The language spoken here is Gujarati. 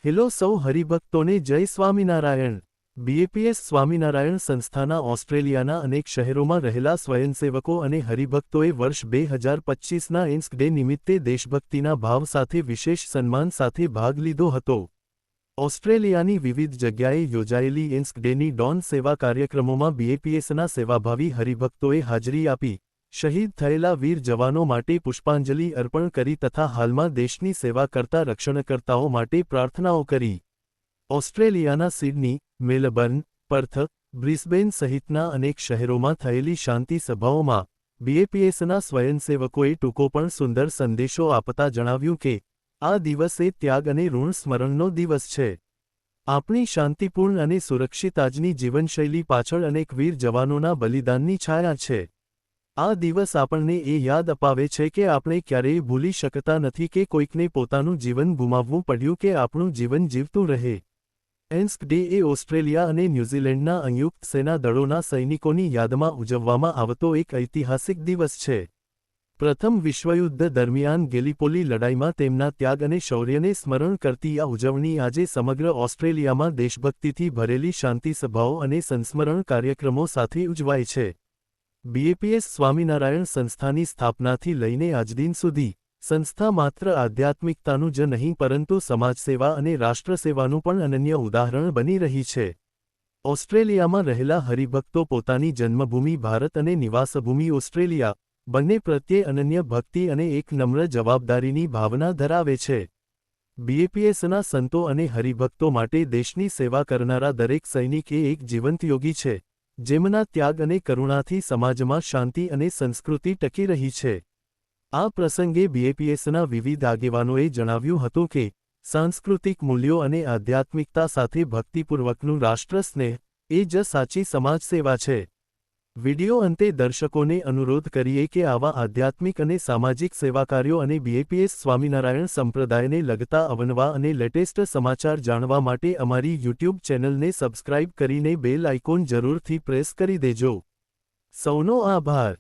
હેલો સૌ હરિભક્તોને જય સ્વામિનારાયણ। બીએપીએસ સ્વામિનારાયણ સંસ્થાના ઓસ્ટ્રેલિયાના અનેક શહેરોમાં રહેલા સ્વયંસેવકો અને હરિભક્તોએ વર્ષ 2025ના ઇન્સ્ક ડે નિમિત્તે દેશભક્તિના ભાવ સાથે વિશેષ સન્માન સાથે ભાગ લીધો હતો। ઓસ્ટ્રેલિયાની વિવિધ જગ્યાએ યોજાયેલી ઇન્સ્ક ડેની ડોન સેવા કાર્યક્રમોમાં બીએપીએસના સેવાભાવી હરિભક્તોએ હાજરી આપી, શહીદ થયેલા વીર જવાનો માટે પુષ્પાંજલિ અર્પણ કરી તથા હાલમાં દેશની સેવા કરતા રક્ષણકર્તાઓ માટે પ્રાર્થનાઓ કરી। ઓસ્ટ્રેલિયાના સિડની, મેલબર્ન, પર્થ, બ્રિસ્બેન સહિતના અનેક શહેરોમાં થયેલી શાંતિ સભાઓમાં બીએપીએસના સ્વયંસેવકોએ ટૂંકો પણ સુંદર સંદેશો આપતા જણાવ્યું કે આ દિવસ એ ત્યાગ અને ઋણ સ્મરણનો દિવસ છે। આપણી શાંતિપૂર્ણ અને સુરક્ષિત આજની જીવનશૈલી પાછળ અનેક વીર જવાનોના બલિદાનની છાયા છે। આ દિવસ આપણને એ યાદ અપાવે છે કે આપણે ક્યારેય ભૂલી શકતા નથી કે કોઈકને પોતાનું જીવન ગુમાવવું પડ્યું કે આપણું જીવન જીવતું રહે। ઇન્સ્ક ડે એ ઓસ્ટ્રેલિયા અને ન્યૂઝીલેન્ડના સંયુક્ત સેના દળોના સૈનિકોની યાદમાં ઉજવવામાં આવતો એક ઐતિહાસિક દિવસ છે। પ્રથમ વિશ્વયુદ્ધ દરમિયાન ગેલીપોલી લડાઈમાં તેમના ત્યાગ અને શૌર્યને સ્મરણ કરતી આ ઉજવણી આજે સમગ્ર ઓસ્ટ્રેલિયામાં દેશભક્તિથી ભરેલી શાંતિસભાઓ અને સંસ્મરણ કાર્યક્રમો સાથે ઉજવાય છે। બીએપીએસ સ્વામિનારાયણ સંસ્થાની સ્થાપનાથી લઈને આજદિન સુધી સંસ્થા માત્ર આધ્યાત્મિકતાનું જ નહીં પરંતુ સમાજસેવા અને રાષ્ટ્રસેવાનું પણ અનન્ય ઉદાહરણ બની રહી છે। ઓસ્ટ્રેલિયામાં રહેલા હરિભક્તો પોતાની જન્મભૂમિ ભારત અને નિવાસભૂમિ ઓસ્ટ્રેલિયા બંને પ્રત્યે અનન્ય ભક્તિ અને એક નમ્ર જવાબદારીની ભાવના ધરાવે છે। બીએપીએસના સંતો અને હરિભક્તો માટે દેશની સેવા કરનારા દરેક સૈનિક એ એક જીવંત યોગી છે, જેમના ત્યાગ અને કરુણાથી સમાજમાં શાંતિ અને સંસ્કૃતિ ટકી રહી છે। આ પ્રસંગે બીએપીએસના વિવિધ આગેવાનોએ જણાવ્યું હતું કે સાંસ્કૃતિક મૂલ્યો અને આધ્યાત્મિકતા સાથે ભક્તિપૂર્વકનું રાષ્ટ્રસ્નેહ એ જ સાચી સમાજસેવા છે। વિડિયો અંતે દર્શકોને અનુરોધ કરીએ કે આવા આધ્યાત્મિક અને સામાજિક સેવાકાર્યો અને બીએપીએસ સ્વામિનારાયણ સંપ્રદાયને લગતા અવનવા અને લેટેસ્ટ સમાચાર જાણવા માટે અમારી યુટ્યુબ ચેનલને સબસ્ક્રાઇબ કરીને બેલ આઇકોન જરૂરથી પ્રેસ કરી દેજો। સૌનો આભાર।